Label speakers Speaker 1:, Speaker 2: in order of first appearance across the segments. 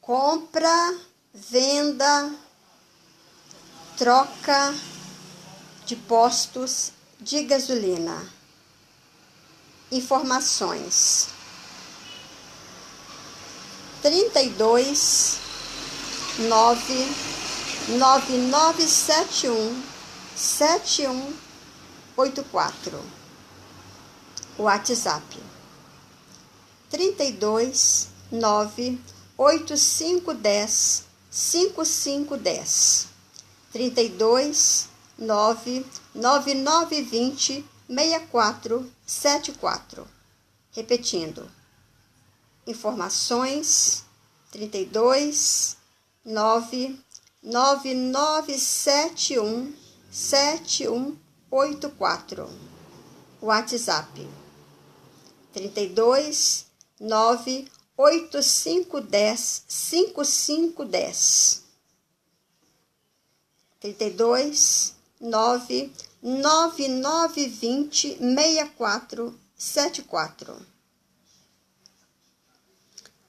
Speaker 1: compra, venda, troca de postos de gasolina. Informações: 32 99971 7184. WhatsApp: 32 98510 5510. 32 99920 6474. Repetindo: informações: 32 99971 7184. WhatsApp: 32 98510 5510. 32 99920 6474.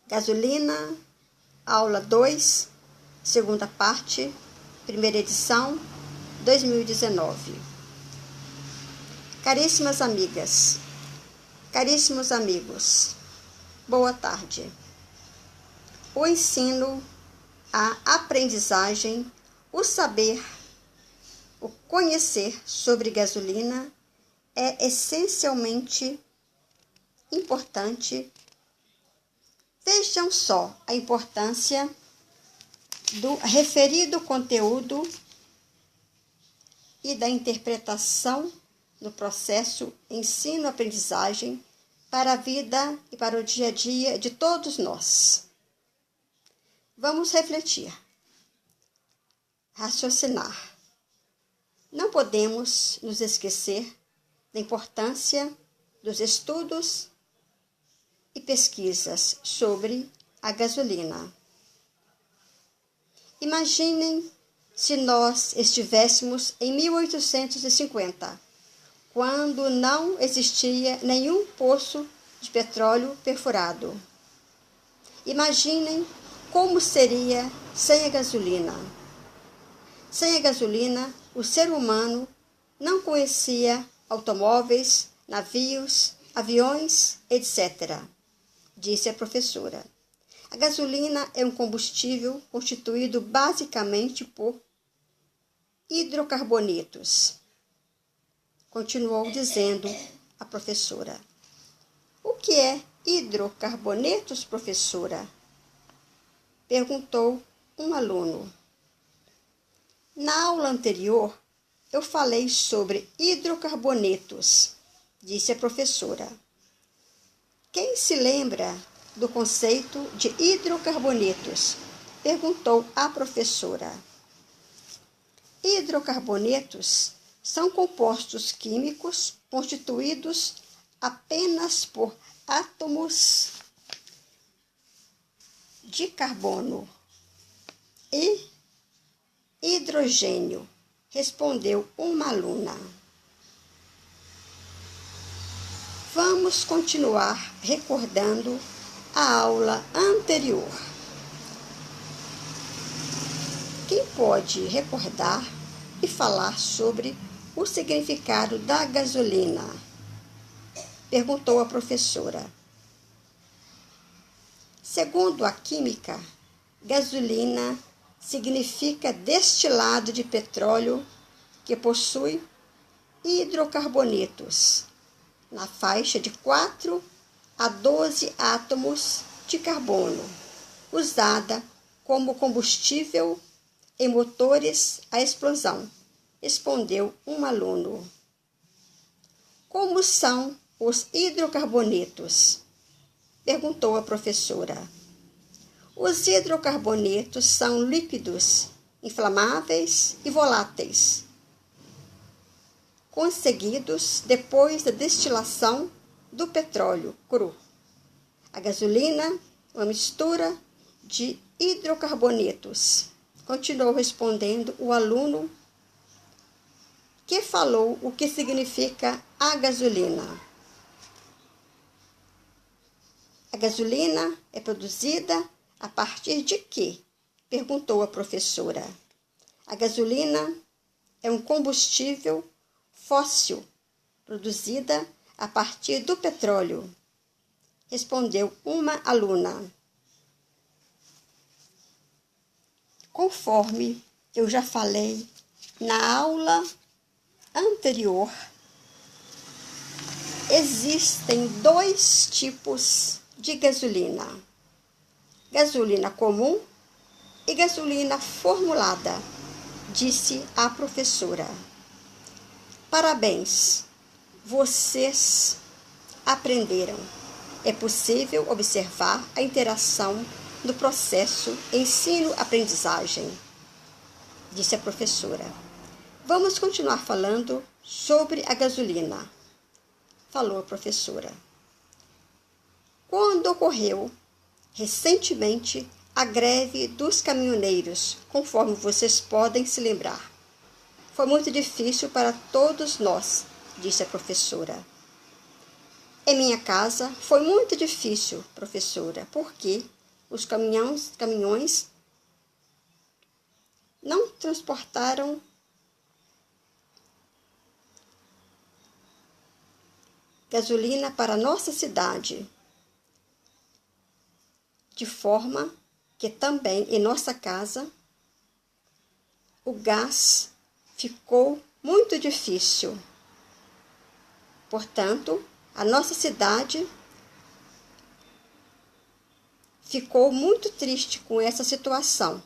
Speaker 1: Gasolina, aula 2, segunda parte, primeira edição, 2019. Caríssimas amigas, caríssimos amigos, boa tarde. O ensino, a aprendizagem, o saber, o conhecer sobre gasolina é essencialmente importante. Vejam só a importância do referido conteúdo e da interpretação no processo ensino-aprendizagem para a vida e para o dia a dia de todos nós. Vamos refletir, raciocinar. Não podemos nos esquecer da importância dos estudos e pesquisas sobre a gasolina. Imaginem se nós estivéssemos em 1850, quando não existia nenhum poço de petróleo perfurado. Imaginem como seria sem a gasolina. Sem a gasolina, o ser humano não conhecia automóveis, navios, aviões, etc., disse a professora. A gasolina é um combustível constituído basicamente por hidrocarbonetos. Continuou dizendo a professora. O que é hidrocarbonetos, professora? Perguntou um aluno. Na aula anterior, eu falei sobre hidrocarbonetos, disse a professora. Quem se lembra do conceito de hidrocarbonetos? Perguntou a professora. Hidrocarbonetos são compostos químicos constituídos apenas por átomos de carbono e hidrogênio, respondeu uma aluna. Vamos continuar recordando a aula anterior. Quem pode recordar e falar sobre o significado da gasolina? Perguntou a professora. Segundo a química, gasolina significa destilado de petróleo que possui hidrocarbonetos na faixa de 4 a 12 átomos de carbono, usada como combustível em motores a explosão, respondeu um aluno. Como são os hidrocarbonetos? Perguntou a professora. Os hidrocarbonetos são líquidos, inflamáveis e voláteis, conseguidos depois da destilação do petróleo cru. A gasolina é uma mistura de hidrocarbonetos. Continuou respondendo o aluno que falou o que significa a gasolina. A gasolina é produzida A partir de quê? Perguntou a professora. A gasolina é um combustível fóssil produzida a partir do petróleo, respondeu uma aluna. Conforme eu já falei na aula anterior, existem 2 tipos de gasolina: gasolina comum e gasolina formulada, disse a professora. Parabéns, vocês aprenderam. É possível observar a interação no processo ensino-aprendizagem, disse a professora. Vamos continuar falando sobre a gasolina, falou a professora. Quando ocorreu recentemente a greve dos caminhoneiros, conforme vocês podem se lembrar. Foi muito difícil para todos nós, disse a professora. Em minha casa foi muito difícil, professora, porque os caminhões não transportaram gasolina para nossa cidade, de forma que também em nossa casa o gás ficou muito difícil. Portanto, a nossa cidade ficou muito triste com essa situação,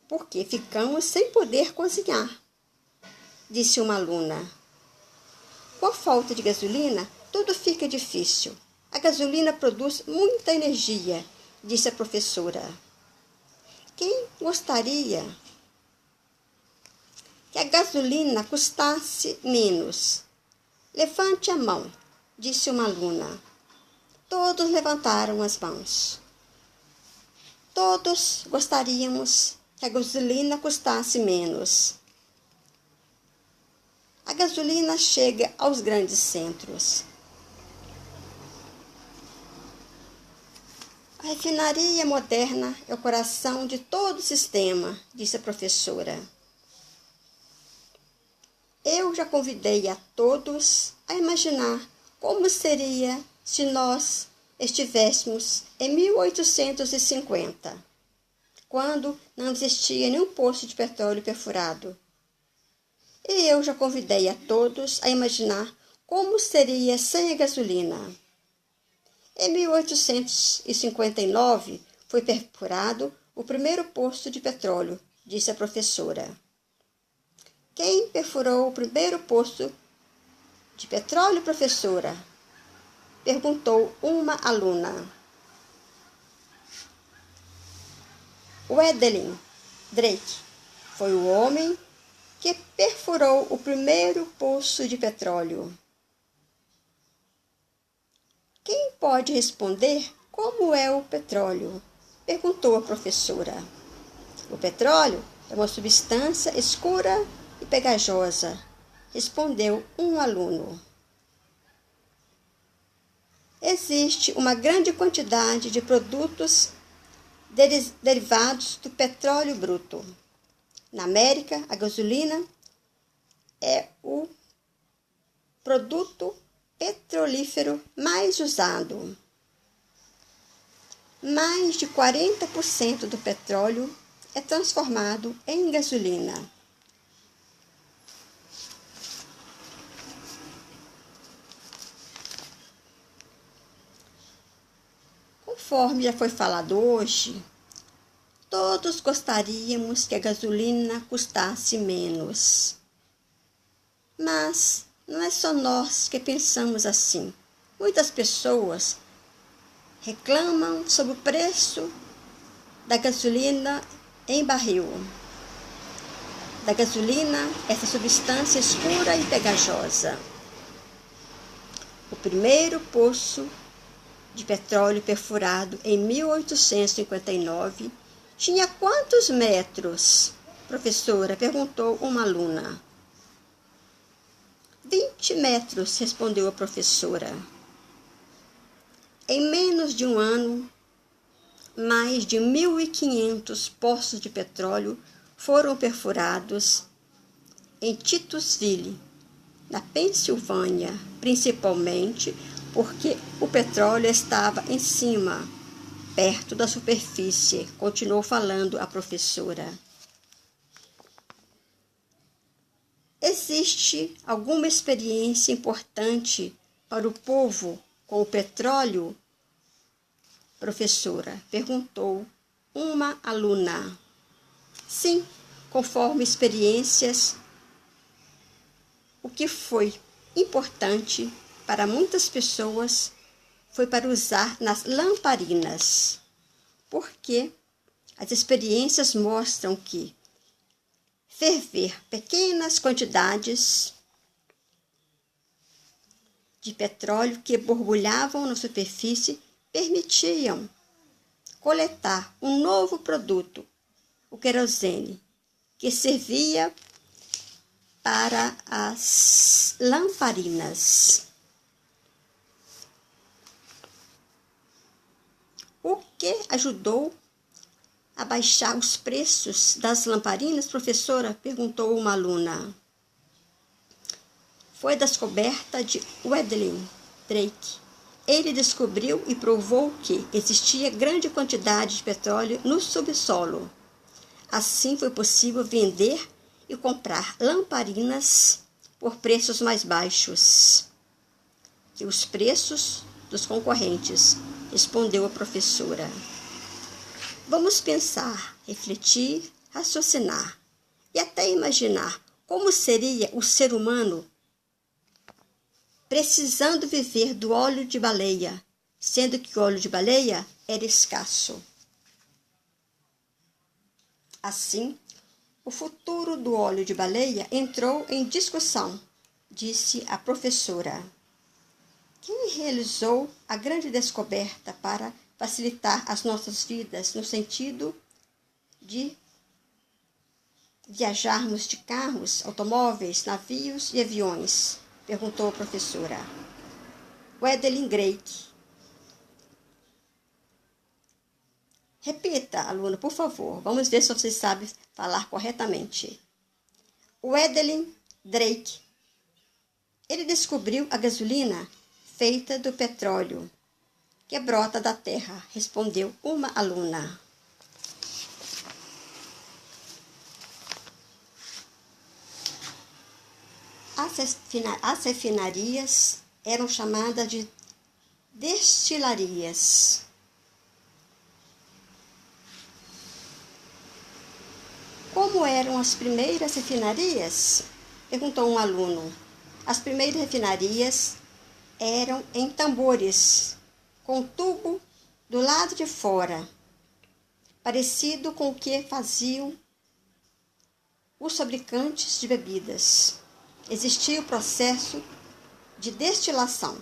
Speaker 1: porque ficamos sem poder cozinhar, disse uma aluna. Com a falta de gasolina, tudo fica difícil. A gasolina produz muita energia, disse a professora. Quem gostaria que a gasolina custasse menos? Levante a mão, disse uma aluna. Todos levantaram as mãos. Todos gostaríamos que a gasolina custasse menos. A gasolina chega aos grandes centros. A refinaria moderna é o coração de todo o sistema, disse a professora. Eu já convidei a todos a imaginar como seria se nós estivéssemos em 1850, quando não existia nenhum poço de petróleo perfurado. E eu já convidei a todos a imaginar como seria sem a gasolina. Em 1859 foi perfurado o primeiro poço de petróleo, disse a professora. Quem perfurou o primeiro poço de petróleo, professora? Perguntou uma aluna. Wedelin Drake foi o homem que perfurou o primeiro poço de petróleo. Quem pode responder como é o petróleo? Perguntou a professora. O petróleo é uma substância escura e pegajosa, respondeu um aluno. Existe uma grande quantidade de produtos derivados do petróleo bruto. Na América, a gasolina é o produto petrolífero mais usado. Mais de 40% do petróleo é transformado em gasolina. Conforme já foi falado hoje, todos gostaríamos que a gasolina custasse menos. Mas não é só nós que pensamos assim. Muitas pessoas reclamam sobre o preço da gasolina em barril. Da gasolina, essa substância escura e pegajosa. O primeiro poço de petróleo perfurado em 1859 tinha quantos metros? Professora, perguntou uma aluna. 20 metros, respondeu a professora. Em menos de um ano, mais de 1.500 poços de petróleo foram perfurados em Titusville, na Pensilvânia, principalmente porque o petróleo estava em cima, perto da superfície, continuou falando a professora. Existe alguma experiência importante para o povo com o petróleo? Professora, perguntou uma aluna. Sim, conforme experiências, o que foi importante para muitas pessoas foi para usar nas lamparinas, porque as experiências mostram que ferver pequenas quantidades de petróleo que borbulhavam na superfície permitiam coletar um novo produto, o querosene, que servia para as lamparinas. O que ajudou a baixar os preços das lamparinas, professora? Perguntou uma aluna. Foi a descoberta de Wedelin Drake. Ele descobriu e provou que existia grande quantidade de petróleo no subsolo. Assim foi possível vender e comprar lamparinas por preços mais baixos que os preços dos concorrentes, respondeu a professora. Vamos pensar, refletir, raciocinar e até imaginar como seria o ser humano precisando viver do óleo de baleia, sendo que o óleo de baleia era escasso. Assim, o futuro do óleo de baleia entrou em discussão, disse a professora. Quem realizou a grande descoberta para facilitar as nossas vidas no sentido de viajarmos de carros, automóveis, navios e aviões? Perguntou a professora. Wedelin Drake. Repita, aluna, por favor. Vamos ver se você sabe falar corretamente. Wedelin Drake. Ele descobriu a gasolina feita do petróleo que brota da terra, respondeu uma aluna. As refinarias eram chamadas de destilarias. Como eram as primeiras refinarias? Perguntou um aluno. As primeiras refinarias eram em tambores, com tubo do lado de fora, parecido com o que faziam os fabricantes de bebidas. Existia o processo de destilação.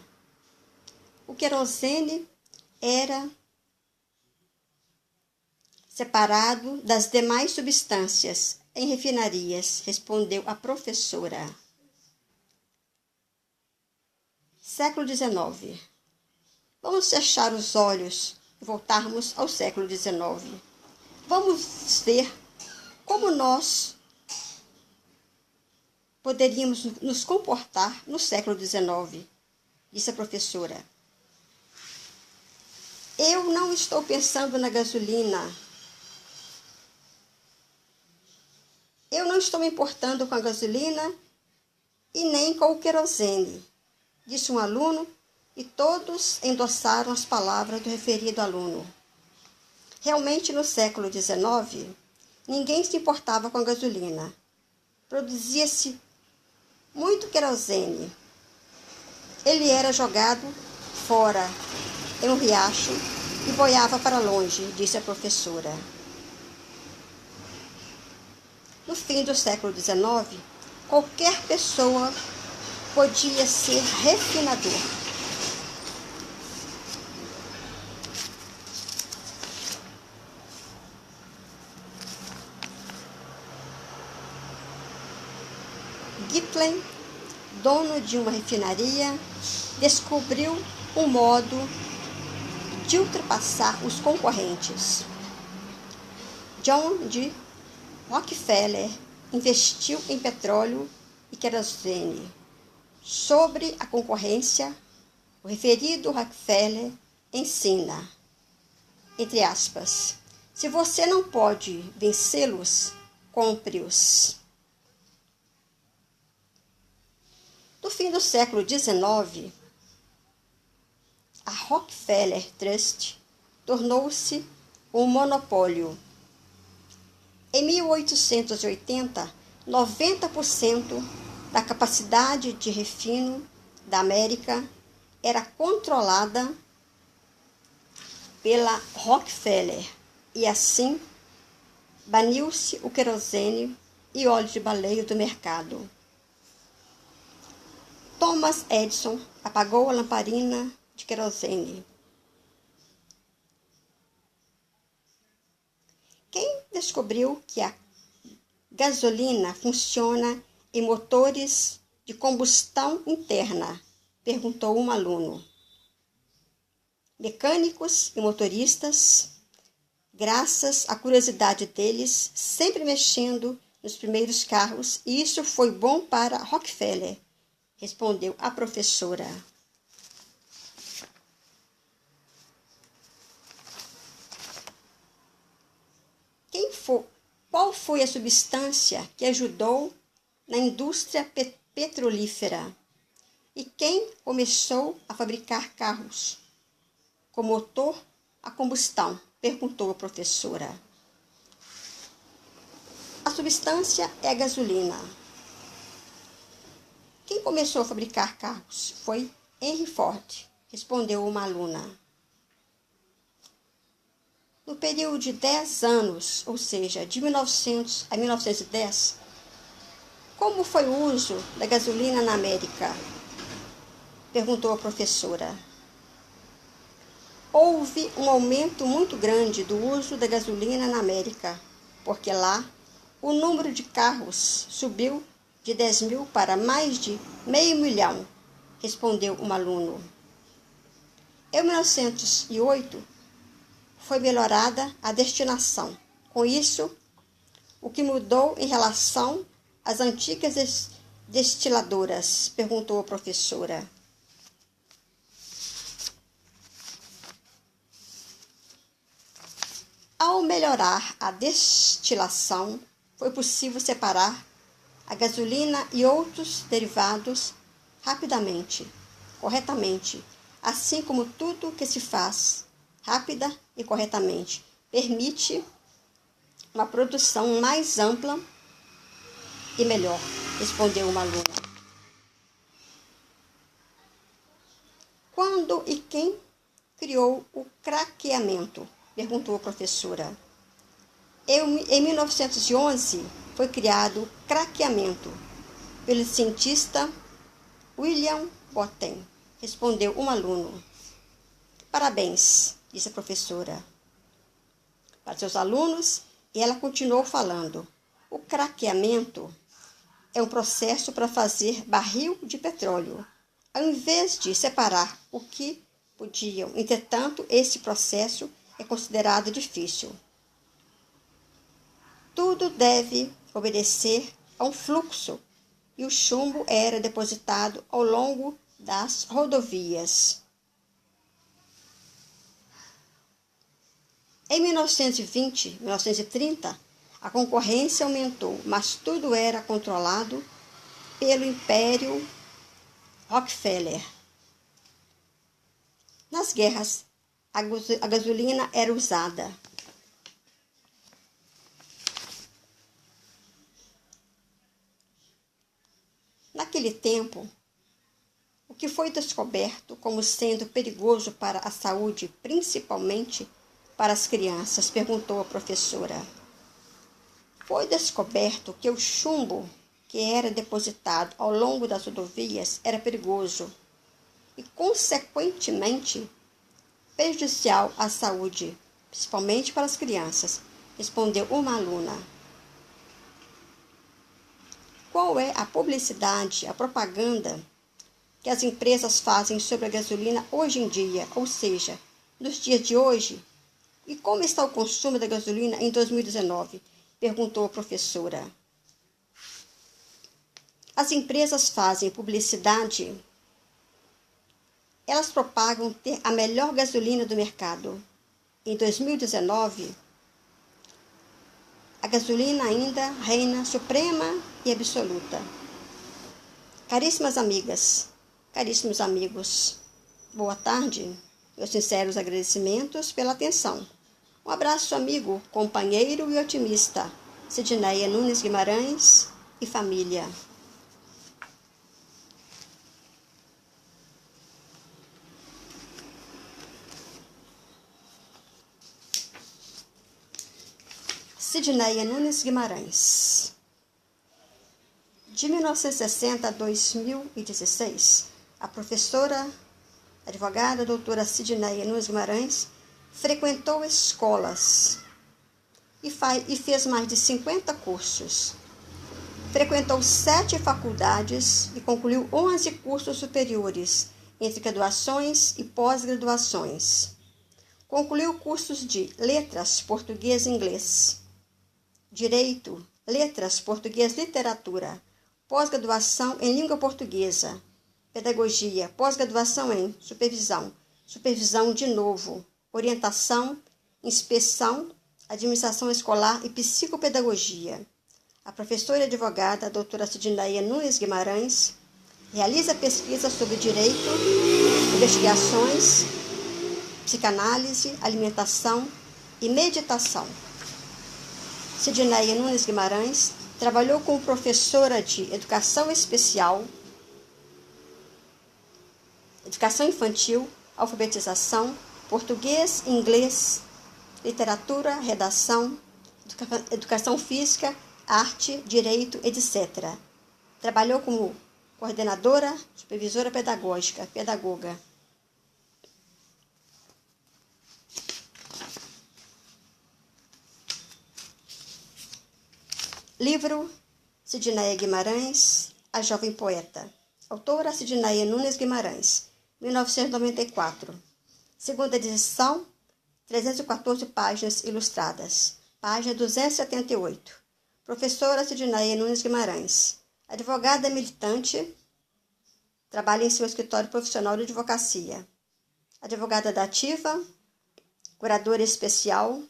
Speaker 1: O querosene era separado das demais substâncias em refinarias, respondeu a professora. Século XIX. Vamos fechar os olhos e voltarmos ao século XIX. Vamos ver como nós poderíamos nos comportar no século XIX, disse a professora. Eu não estou pensando na gasolina. Eu não estou me importando com a gasolina e nem com o querosene, disse um aluno, e todos endossaram as palavras do referido aluno. Realmente, no século XIX, ninguém se importava com a gasolina. Produzia-se muito querosene. Ele era jogado fora em um riacho e boiava para longe, disse a professora. No fim do século XIX, qualquer pessoa podia ser refinador. Gitlin, dono de uma refinaria, descobriu um modo de ultrapassar os concorrentes. John D. Rockefeller investiu em petróleo e querosene. Sobre a concorrência, o referido Rockefeller ensina, entre aspas, se você não pode vencê-los, compre-os. No fim do século XIX, a Rockefeller Trust tornou-se um monopólio. Em 1880, 90% da capacidade de refino da América era controlada pela Rockefeller e assim baniu-se o querosene e óleo de baleio do mercado. Thomas Edison apagou a lamparina de querosene. Quem descobriu que a gasolina funciona em motores de combustão interna? Perguntou um aluno. Mecânicos e motoristas, graças à curiosidade deles, sempre mexendo nos primeiros carros, e isso foi bom para Rockefeller, respondeu a professora. Qual foi a substância que ajudou na indústria petrolífera? E quem começou a fabricar carros com motor a combustão? Perguntou a professora. A substância é a gasolina. Quem começou a fabricar carros foi Henry Ford, respondeu uma aluna. No período de 10 anos, ou seja, de 1900 a 1910, como foi o uso da gasolina na América? Perguntou a professora. Houve um aumento muito grande do uso da gasolina na América, porque lá o número de carros subiu de 10 mil para mais de 500 mil, respondeu um aluno. Em 1908, foi melhorada a destinação. Com isso, o que mudou em relação às antigas destiladoras? Perguntou a professora. Ao melhorar a destilação, foi possível separar a gasolina e outros derivados rapidamente, corretamente, assim como tudo que se faz rápida e corretamente permite uma produção mais ampla e melhor, respondeu uma aluna. Quando e quem criou o craqueamento? Perguntou a professora. Em 1911 foi criado o craqueamento pelo cientista William Botten, respondeu um aluno. Parabéns, disse a professora para seus alunos, e ela continuou falando. O craqueamento é um processo para fazer barril de petróleo, ao invés de separar o que podiam. Entretanto, esse processo é considerado difícil. Tudo deve obedecer a um fluxo, e o chumbo era depositado ao longo das rodovias. Em 1920, 1930, a concorrência aumentou, mas tudo era controlado pelo Império Rockefeller. Nas guerras, a gasolina era usada. Naquele tempo, o que foi descoberto como sendo perigoso para a saúde, principalmente para as crianças? Perguntou a professora. Foi descoberto que o chumbo que era depositado ao longo das rodovias era perigoso e, consequentemente, prejudicial à saúde, principalmente para as crianças, respondeu uma aluna. Qual é a publicidade, a propaganda que as empresas fazem sobre a gasolina hoje em dia? Ou seja, nos dias de hoje? E como está o consumo da gasolina em 2019? Perguntou a professora. As empresas fazem publicidade. Elas propagam ter a melhor gasolina do mercado. Em 2019, a gasolina ainda reina suprema e absoluta. Caríssimas amigas, caríssimos amigos, boa tarde. Meus sinceros agradecimentos pela atenção. Um abraço amigo, companheiro e otimista, Sidneia Nunes Guimarães e família. Sidneia Nunes Guimarães. De 1960 a 2016, a professora, advogada, doutora Sidneia Nunes Guimarães, frequentou escolas e fez mais de 50 cursos. Frequentou 7 faculdades e concluiu 11 cursos superiores, entre graduações e pós-graduações. Concluiu cursos de Letras, Português e Inglês, Direito, Letras, Português, Literatura, pós-graduação em Língua Portuguesa, Pedagogia, pós-graduação em Supervisão, Supervisão de novo, Orientação, Inspeção, Administração Escolar e Psicopedagogia. A professora e advogada, a doutora Sidneia Nunes Guimarães, realiza pesquisas sobre direito, investigações, psicanálise, alimentação e meditação. Sidneia Nunes Guimarães trabalhou como professora de educação especial, educação infantil, alfabetização, português, inglês, literatura, redação, educação física, arte, direito, etc. Trabalhou como coordenadora, supervisora pedagógica, pedagoga. Livro Sidneia Guimarães, A Jovem Poeta. Autora Sidneia Nunes Guimarães, 1994. Segunda edição, 314 páginas ilustradas. Página 278. Professora Sidneia Nunes Guimarães. Advogada militante, trabalha em seu escritório profissional de advocacia. Advogada da ativa, curadora especial,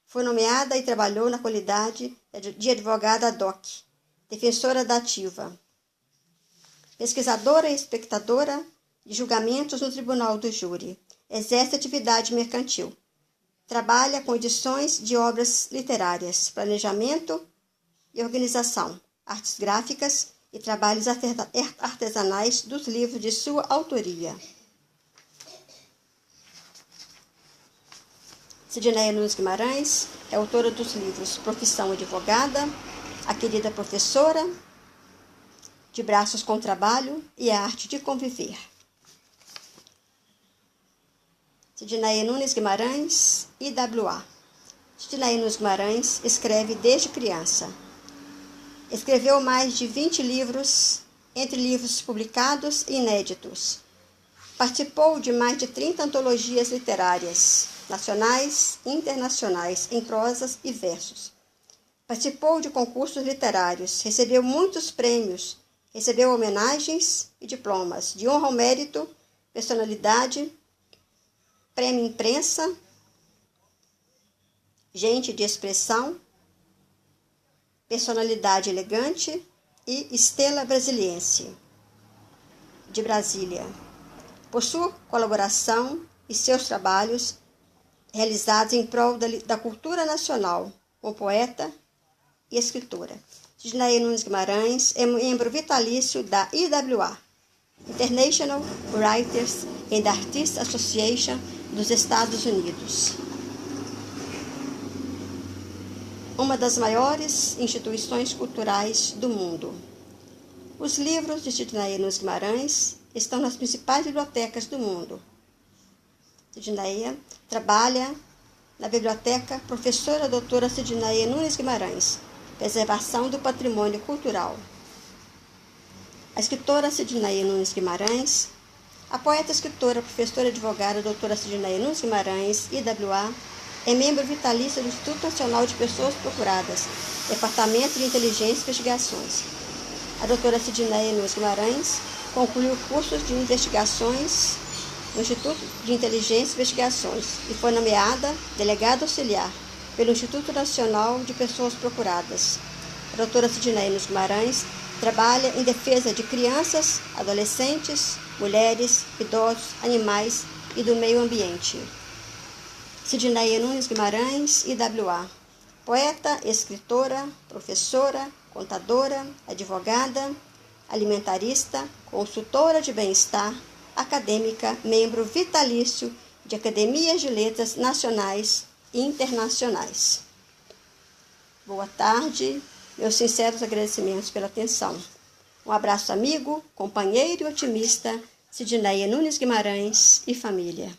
Speaker 1: foi nomeada e trabalhou na qualidade de advogada ad hoc, defensora da ativa. Pesquisadora e espectadora de julgamentos no Tribunal do Júri. Exerce atividade mercantil. Trabalha com edições de obras literárias, planejamento e organização, artes gráficas e trabalhos artesanais dos livros de sua autoria. Sidneia Nunes Guimarães é autora dos livros Profissão Advogada, A Querida Professora, De Braços com Trabalho e A Arte de Conviver. Sidneia Nunes Guimarães, IWA. Sidneia Nunes Guimarães escreve desde criança. Escreveu mais de 20 livros, entre livros publicados e inéditos. Participou de mais de 30 antologias literárias, nacionais e internacionais, em prosas e versos. Participou de concursos literários, recebeu muitos prêmios, recebeu homenagens e diplomas de honra ao mérito, personalidade, prêmio imprensa, gente de expressão, personalidade elegante e estrela brasiliense, de Brasília. Por sua colaboração e seus trabalhos realizados em prol da cultura nacional, como poeta e escritora. Sidneia Nunes Guimarães é membro vitalício da IWA, International Writers and Artists Association dos Estados Unidos, uma das maiores instituições culturais do mundo. Os livros de Sidneia Nunes Guimarães estão nas principais bibliotecas do mundo. Sidneia trabalha na biblioteca Professora Doutora Sidneia Nunes Guimarães, Preservação do Patrimônio Cultural. A escritora Sidneia Nunes Guimarães A poeta, escritora, professora e advogada doutora Sidneia Nunes Guimarães, IWA, é membro vitalício do Instituto Nacional de Pessoas Procuradas, Departamento de Inteligência e Investigações. A doutora Sidneia Nunes Guimarães concluiu cursos de investigações no Instituto de Inteligência e Investigações e foi nomeada delegada auxiliar pelo Instituto Nacional de Pessoas Procuradas. A doutora Sidneia Nunes Guimarães trabalha em defesa de crianças, adolescentes, mulheres, idosos, animais e do meio ambiente. Sidneia Nunes Guimarães, IWA. Poeta, escritora, professora, contadora, advogada, alimentarista, consultora de bem-estar, acadêmica, membro vitalício de academias de letras nacionais e internacionais. Boa tarde, meus sinceros agradecimentos pela atenção. Um abraço amigo, companheiro e otimista, Sidneia Nunes Guimarães e família.